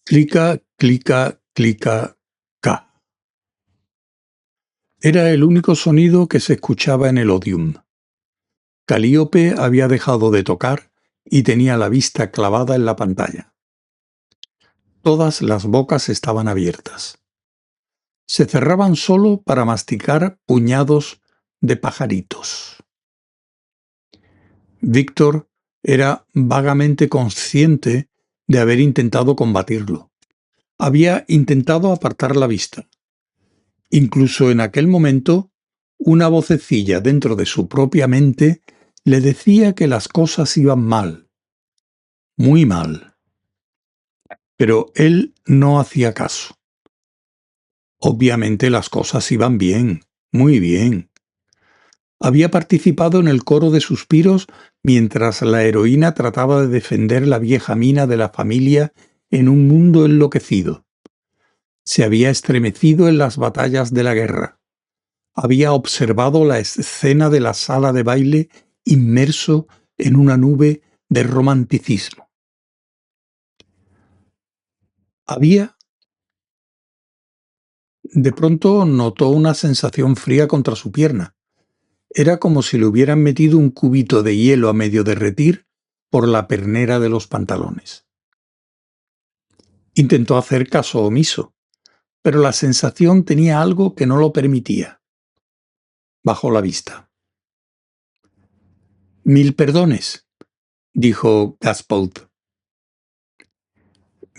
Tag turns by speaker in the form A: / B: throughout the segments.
A: Clica, clica, clica, ca. Era el único sonido que se escuchaba en el Odium. Calíope había dejado de tocar y tenía la vista clavada en la pantalla. Todas las bocas estaban abiertas. Se cerraban solo para masticar puñados de pajaritos. Víctor era vagamente consciente de haber intentado combatirlo. Había intentado apartar la vista. Incluso en aquel momento, una vocecilla dentro de su propia mente le decía que las cosas iban mal, muy mal. Pero él no hacía caso. Obviamente las cosas iban bien, muy bien. Había participado en el coro de suspiros mientras la heroína trataba de defender la vieja mina de la familia en un mundo enloquecido. Se había estremecido en las batallas de la guerra. Había observado la escena de la sala de baile inmerso en una nube de romanticismo. De pronto notó una sensación fría contra su pierna. Era como si le hubieran metido un cubito de hielo a medio derretir por la pernera de los pantalones. Intentó hacer caso omiso, pero la sensación tenía algo que no lo permitía. Bajó la vista. «Mil perdones», dijo Gaspard.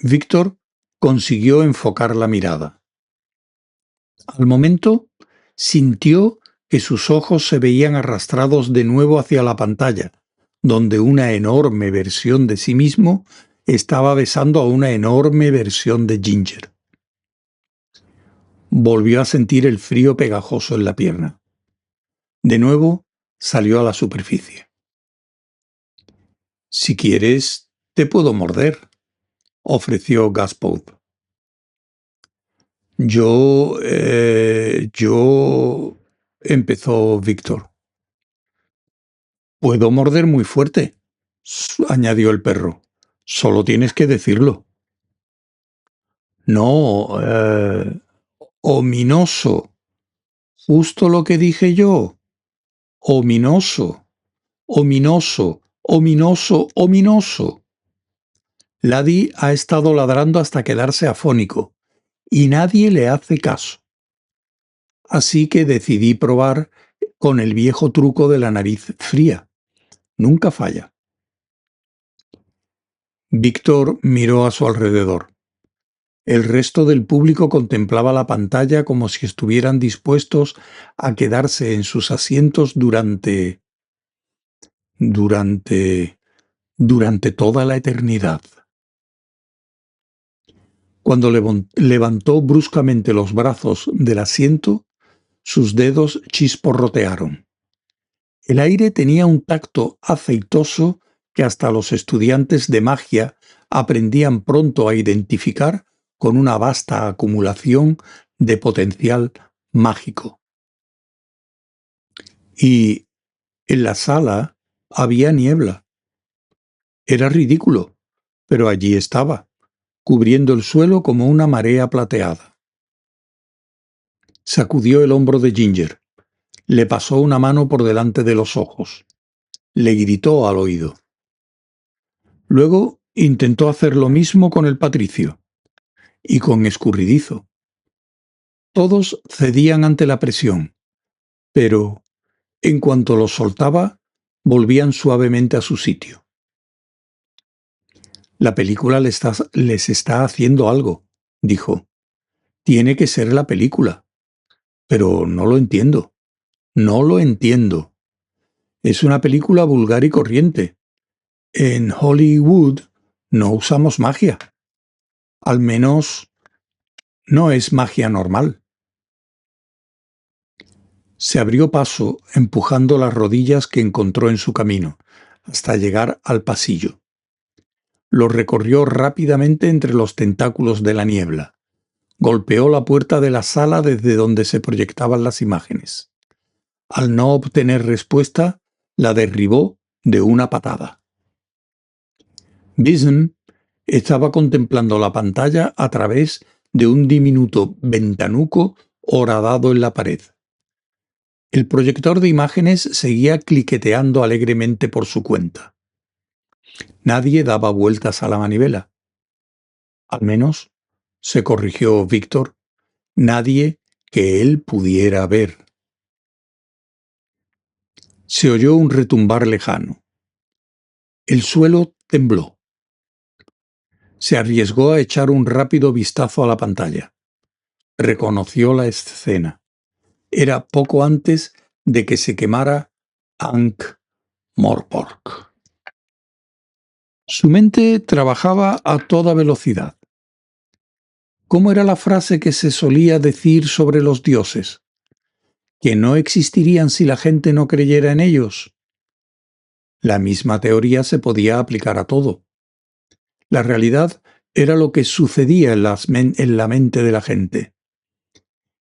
A: Víctor consiguió enfocar la mirada. Al momento, sintió que sus ojos se veían arrastrados de nuevo hacia la pantalla, donde una enorme versión de sí mismo estaba besando a una enorme versión de Ginger. Volvió a sentir el frío pegajoso en la pierna. De nuevo, salió a la superficie. «Si quieres, te puedo morder», ofreció Gaspard. Yo... empezó Víctor. «Puedo morder muy fuerte», añadió el perro. «Solo tienes que decirlo». «No, ominoso. Justo lo que dije yo. Ominoso, ominoso, ominoso, ominoso». Laddie ha estado ladrando hasta quedarse afónico, y nadie le hace caso. Así que decidí probar con el viejo truco de la nariz fría. Nunca falla. Víctor miró a su alrededor. El resto del público contemplaba la pantalla como si estuvieran dispuestos a quedarse en sus asientos durante toda la eternidad. Cuando levantó bruscamente los brazos del asiento, sus dedos chisporrotearon. El aire tenía un tacto aceitoso que hasta los estudiantes de magia aprendían pronto a identificar con una vasta acumulación de potencial mágico. Y en la sala había niebla. Era ridículo, pero allí estaba, cubriendo el suelo como una marea plateada. Sacudió el hombro de Ginger. Le pasó una mano por delante de los ojos. Le gritó al oído. Luego intentó hacer lo mismo con el patricio y con Escurridizo. Todos cedían ante la presión, pero en cuanto los soltaba, volvían suavemente a su sitio. «La película les está haciendo algo», dijo. «Tiene que ser la película. Pero no lo entiendo. No lo entiendo. Es una película vulgar y corriente. En Hollywood no usamos magia. Al menos no es magia normal». Se abrió paso empujando las rodillas que encontró en su camino, hasta llegar al pasillo. Lo recorrió rápidamente entre los tentáculos de la niebla. Golpeó la puerta de la sala desde donde se proyectaban las imágenes. Al no obtener respuesta, la derribó de una patada. Beeson Estaba contemplando la pantalla a través de un diminuto ventanuco horadado en la pared. El proyector de imágenes seguía cliqueteando alegremente por su cuenta. Nadie daba vueltas a la manivela. Al menos, se corrigió Víctor, nadie que él pudiera ver. Se oyó un retumbar lejano. El suelo tembló. Se arriesgó a echar un rápido vistazo a la pantalla. Reconoció la escena. Era poco antes de que se quemara Ankh-Morpork. Su mente trabajaba a toda velocidad. ¿Cómo era la frase que se solía decir sobre los dioses? ¿Que no existirían si la gente no creyera en ellos? La misma teoría se podía aplicar a todo. La realidad era lo que sucedía en la mente de la gente.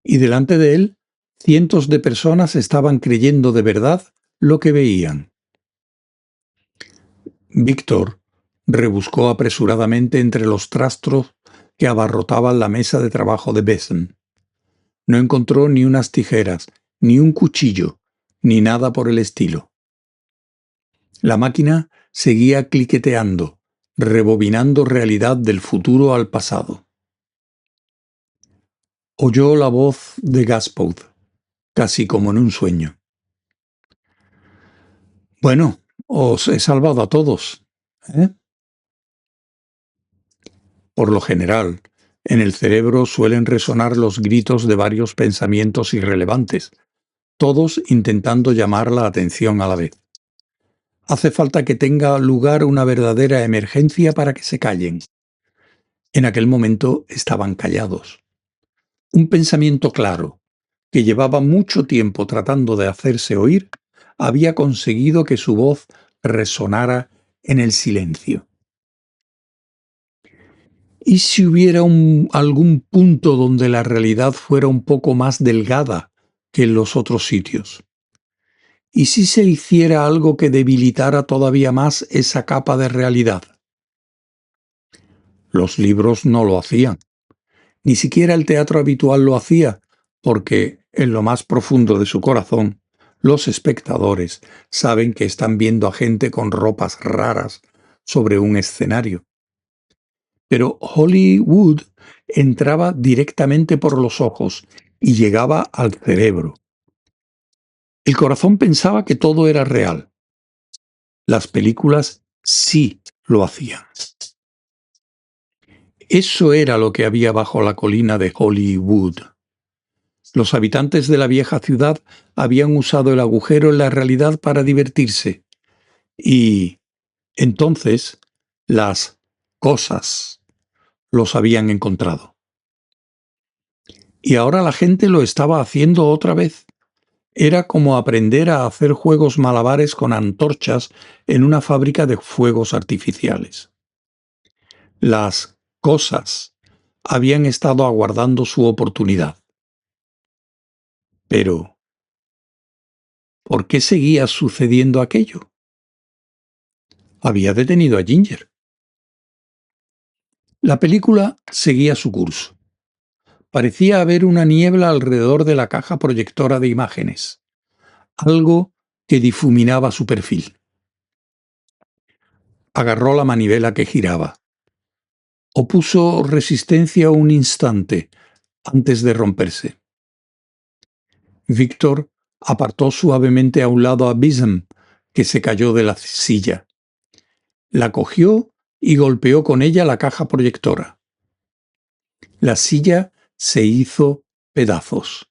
A: Y delante de él, cientos de personas estaban creyendo de verdad lo que veían. Víctor rebuscó apresuradamente entre los trastos que abarrotaban la mesa de trabajo de Besson. No encontró ni unas tijeras, ni un cuchillo, ni nada por el estilo. La máquina seguía cliqueteando, rebobinando realidad del futuro al pasado. Oyó la voz de Gaspard, casi como en un sueño. Bueno, os he salvado a todos, ¿eh? Por lo general, en el cerebro suelen resonar los gritos de varios pensamientos irrelevantes, todos intentando llamar la atención a la vez. Hace falta que tenga lugar una verdadera emergencia para que se callen. En aquel momento estaban callados. Un pensamiento claro, que llevaba mucho tiempo tratando de hacerse oír, había conseguido que su voz resonara en el silencio. ¿Y si hubiera algún punto donde la realidad fuera un poco más delgada que en los otros sitios? ¿Y si se hiciera algo que debilitara todavía más esa capa de realidad? Los libros no lo hacían. Ni siquiera el teatro habitual lo hacía, porque, en lo más profundo de su corazón, los espectadores saben que están viendo a gente con ropas raras sobre un escenario. Pero Hollywood entraba directamente por los ojos y llegaba al cerebro. El corazón pensaba que todo era real. Las películas sí lo hacían. Eso era lo que había bajo la colina de Hollywood. Los habitantes de la vieja ciudad habían usado el agujero en la realidad para divertirse. Y entonces las cosas los habían encontrado. Y ahora la gente lo estaba haciendo otra vez. Era como aprender a hacer juegos malabares con antorchas en una fábrica de fuegos artificiales. Las cosas habían estado aguardando su oportunidad. Pero, ¿por qué seguía sucediendo aquello? Había detenido a Ginger. La película seguía su curso. Parecía haber una niebla alrededor de la caja proyectora de imágenes, algo que difuminaba su perfil. Agarró la manivela que giraba. Opuso resistencia un instante antes de romperse. Víctor apartó suavemente a un lado a Besom, que se cayó de la silla. La cogió y golpeó con ella la caja proyectora. La silla se hizo pedazos.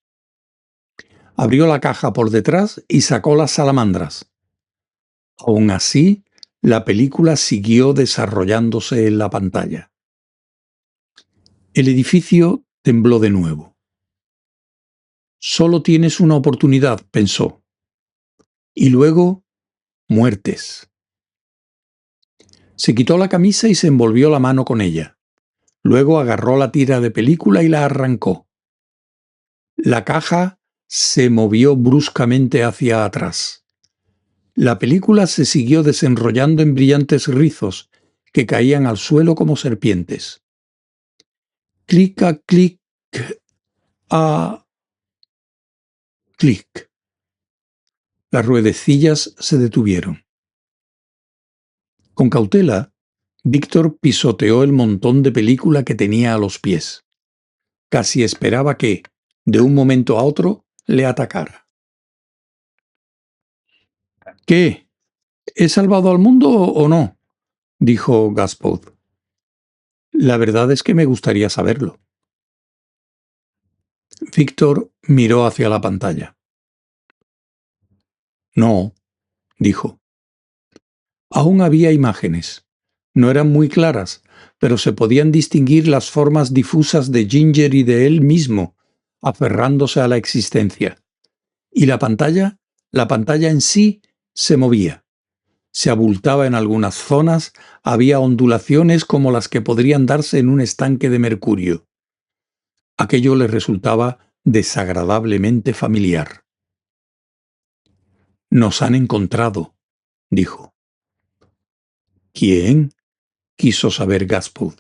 A: Abrió la caja por detrás y sacó las salamandras. Aún así, la película siguió desarrollándose en la pantalla. El edificio tembló de nuevo. Solo tienes una oportunidad, pensó. Y luego, muertes. Se quitó la camisa y se envolvió la mano con ella. Luego agarró la tira de película y la arrancó. La caja se movió bruscamente hacia atrás. La película se siguió desenrollando en brillantes rizos que caían al suelo como serpientes. Clic, clic, a clic. Las ruedecillas se detuvieron. Con cautela, Víctor pisoteó el montón de película que tenía a los pies. Casi esperaba que, de un momento a otro, le atacara. ¿Qué? ¿He salvado al mundo o no?, dijo Gaspard. La verdad es que me gustaría saberlo. Víctor miró hacia la pantalla. No, dijo. Aún había imágenes. No eran muy claras, pero se podían distinguir las formas difusas de Ginger y de él mismo, aferrándose a la existencia. Y la pantalla en sí se movía. Se abultaba en algunas zonas, había ondulaciones como las que podrían darse en un estanque de mercurio. Aquello le resultaba desagradablemente familiar. «Nos han encontrado», dijo. «¿Quién?», quiso saber Gaspard.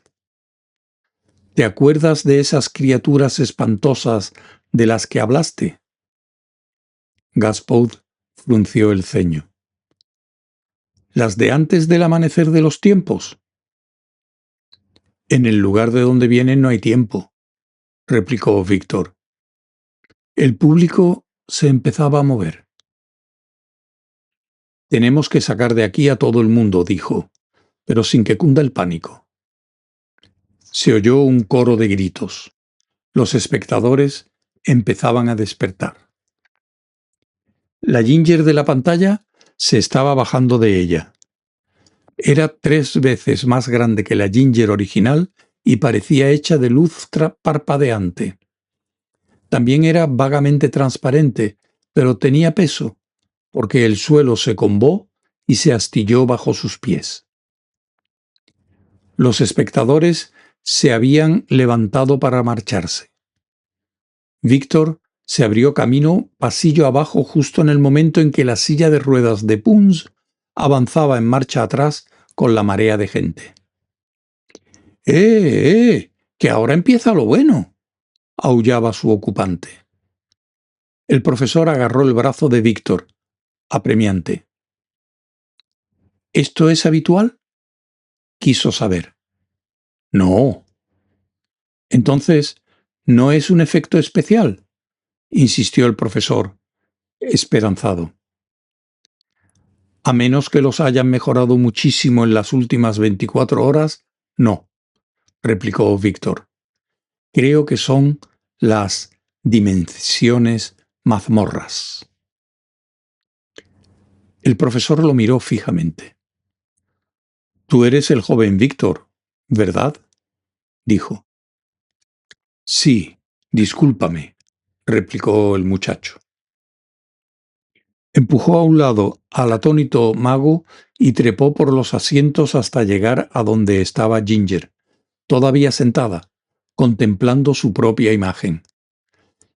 A: «¿Te acuerdas de esas criaturas espantosas de las que hablaste?». Gaspard frunció el ceño. «¿Las de antes del amanecer de los tiempos?». «En el lugar de donde vienen no hay tiempo», replicó Víctor. El público se empezaba a mover. «Tenemos que sacar de aquí a todo el mundo», dijo, pero sin que cunda el pánico. Se oyó un coro de gritos. Los espectadores empezaban a despertar. La Ginger de la pantalla se estaba bajando de ella. Era 3 veces más grande que la Ginger original y parecía hecha de luz parpadeante. También era vagamente transparente, pero tenía peso, porque el suelo se combó y se astilló bajo sus pies. Los espectadores se habían levantado para marcharse. Víctor se abrió camino pasillo abajo justo en el momento en que la silla de ruedas de Punz avanzaba en marcha atrás con la marea de gente. ¡Que ahora empieza lo bueno!, aullaba su ocupante. El profesor agarró el brazo de Víctor, apremiante. ¿Esto es habitual?, quiso saber. No. Entonces, ¿no es un efecto especial?, insistió el profesor, esperanzado. A menos que los hayan mejorado muchísimo en las últimas 24 horas, no, replicó Víctor. Creo que son las dimensiones mazmorras. El profesor lo miró fijamente. «Tú eres el joven Víctor, ¿verdad?», dijo. «Sí, discúlpame», replicó el muchacho. Empujó a un lado al atónito mago y trepó por los asientos hasta llegar a donde estaba Ginger, todavía sentada, contemplando su propia imagen.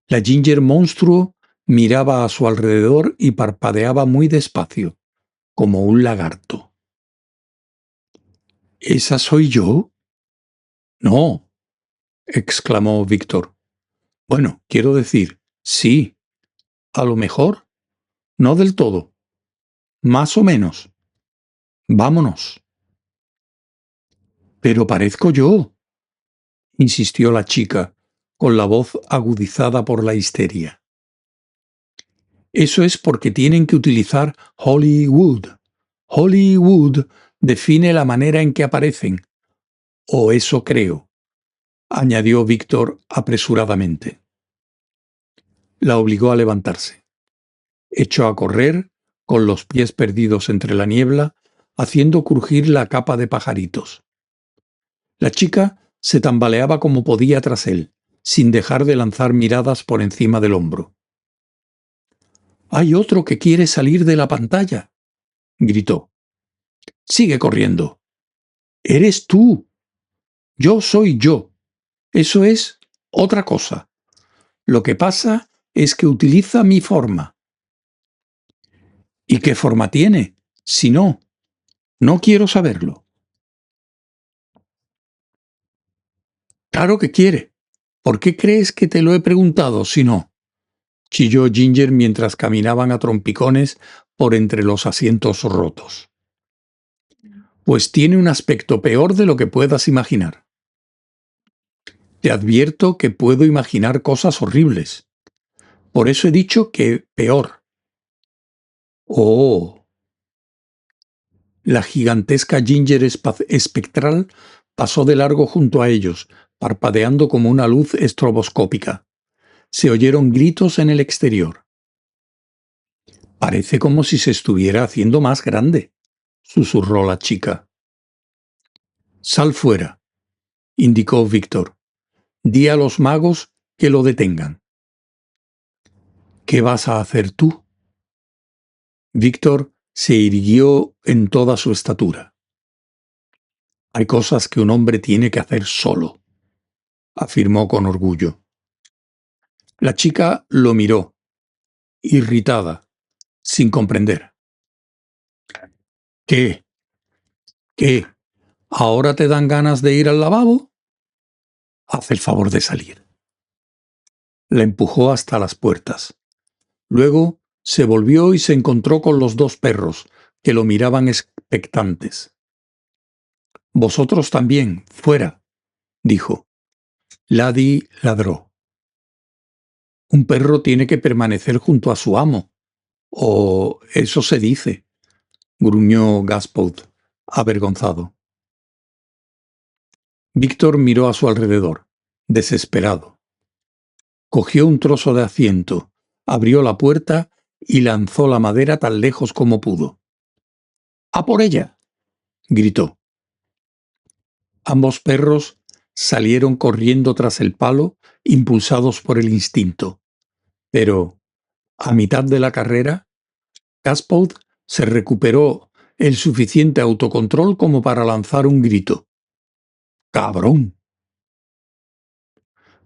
A: La Ginger monstruo miraba a su alrededor y parpadeaba muy despacio, como un lagarto. ¿Esa soy yo? No, exclamó Víctor. Bueno, quiero decir, sí, a lo mejor, no del todo, más o menos. Vámonos. Pero parezco yo, insistió la chica, con la voz agudizada por la histeria. Eso es porque tienen que utilizar Hollywood. Hollywood define la manera en que aparecen. O eso creo, añadió Víctor apresuradamente. La obligó a levantarse. Echó a correr, con los pies perdidos entre la niebla, haciendo crujir la capa de pajaritos. La chica se tambaleaba como podía tras él, sin dejar de lanzar miradas por encima del hombro. «Hay otro que quiere salir de la pantalla», gritó. «Sigue corriendo». «Eres tú». «Yo soy yo». «Eso es otra cosa. Lo que pasa es que utiliza mi forma». «¿Y qué forma tiene? Si no, no quiero saberlo». Claro que quiere. ¿Por qué crees que te lo he preguntado si no? Chilló Ginger mientras caminaban a trompicones por entre los asientos rotos. Pues tiene un aspecto peor de lo que puedas imaginar. Te advierto que puedo imaginar cosas horribles. Por eso he dicho que peor. Oh. La gigantesca Ginger espectral pasó de largo junto a ellos, parpadeando como una luz estroboscópica. Se oyeron gritos en el exterior. Parece como si se estuviera haciendo más grande, susurró la chica. Sal fuera, indicó Víctor. Di a los magos que lo detengan. ¿Qué vas a hacer tú? Víctor se irguió en toda su estatura. Hay cosas que un hombre tiene que hacer solo, afirmó con orgullo. La chica lo miró, irritada, sin comprender. ¿Qué? ¿Qué? ¿Ahora te dan ganas de ir al lavabo? Haz el favor de salir. La empujó hasta las puertas. Luego se volvió y se encontró con los dos perros, que lo miraban expectantes. Vosotros también, fuera, dijo. Laddie ladró. Un perro tiene que permanecer junto a su amo. O eso se dice, gruñó Gaspard, avergonzado. Víctor miró a su alrededor, desesperado. Cogió un trozo de asiento, abrió la puerta y lanzó la madera tan lejos como pudo. ¡A por ella!, gritó. Ambos perros salieron corriendo tras el palo, impulsados por el instinto. Pero, a mitad de la carrera, Gaspard se recuperó el suficiente autocontrol como para lanzar un grito. ¡Cabrón!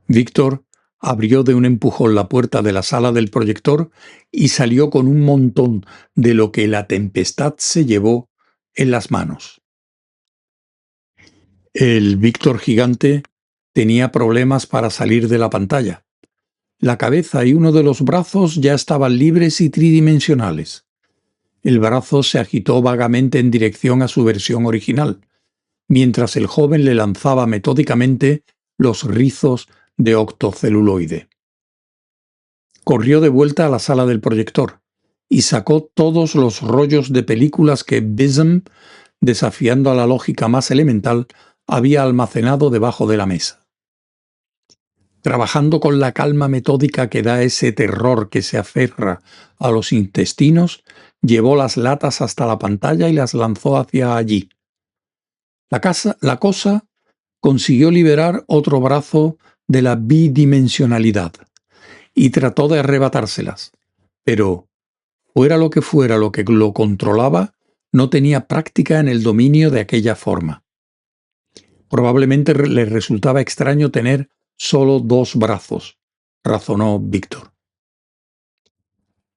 A: Víctor abrió de un empujón la puerta de la sala del proyector y salió con un montón de lo que la tempestad se llevó en las manos. El Víctor gigante tenía problemas para salir de la pantalla. La cabeza y uno de los brazos ya estaban libres y tridimensionales. El brazo se agitó vagamente en dirección a su versión original, mientras el joven le lanzaba metódicamente los rizos de octoceluloide. Corrió de vuelta a la sala del proyector y sacó todos los rollos de películas que Bism, desafiando a la lógica más elemental, había almacenado debajo de la mesa. Trabajando con la calma metódica que da ese terror que se aferra a los intestinos, llevó las latas hasta la pantalla y las lanzó hacia allí. La cosa consiguió liberar otro brazo de la bidimensionalidad y trató de arrebatárselas, pero, fuera lo que lo controlaba, no tenía práctica en el dominio de aquella forma. Probablemente le resultaba extraño tener solo dos brazos, razonó Víctor.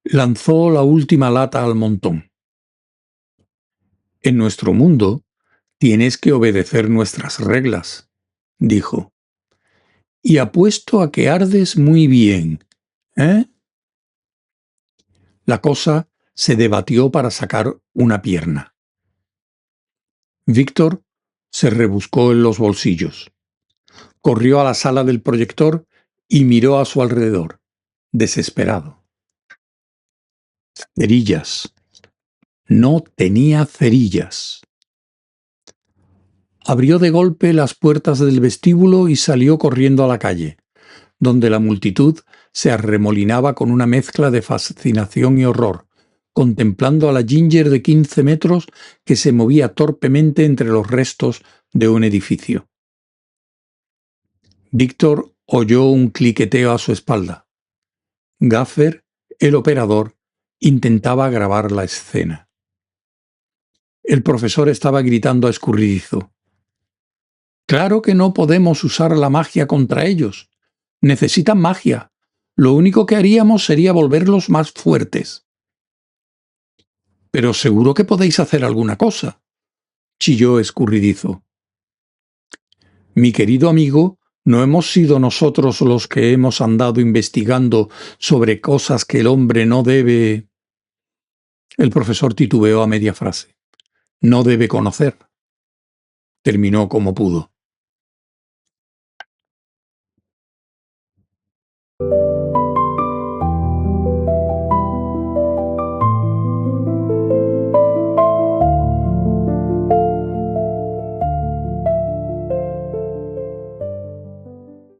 A: Lanzó la última lata al montón. En nuestro mundo tienes que obedecer nuestras reglas, dijo. Y apuesto a que ardes muy bien, ¿eh? La cosa se debatió para sacar una pierna. Víctor se rebuscó en los bolsillos. Corrió a la sala del proyector y miró a su alrededor, desesperado. Cerillas. No tenía cerillas. Abrió de golpe las puertas del vestíbulo y salió corriendo a la calle, donde la multitud se arremolinaba con una mezcla de fascinación y horror, contemplando a la Ginger de 15 metros que se movía torpemente entre los restos de un edificio. Víctor oyó un cliqueteo a su espalda. Gaffer, el operador, intentaba grabar la escena. El profesor estaba gritando a escurridizo. «Claro que no podemos usar la magia contra ellos. Necesitan magia. Lo único que haríamos sería volverlos más fuertes». «Pero seguro que podéis hacer alguna cosa», chilló escurridizo. «Mi querido amigo ¿No hemos sido nosotros los que hemos andado investigando sobre cosas que el hombre no debe? El profesor titubeó a media frase. No debe conocer. Terminó como pudo.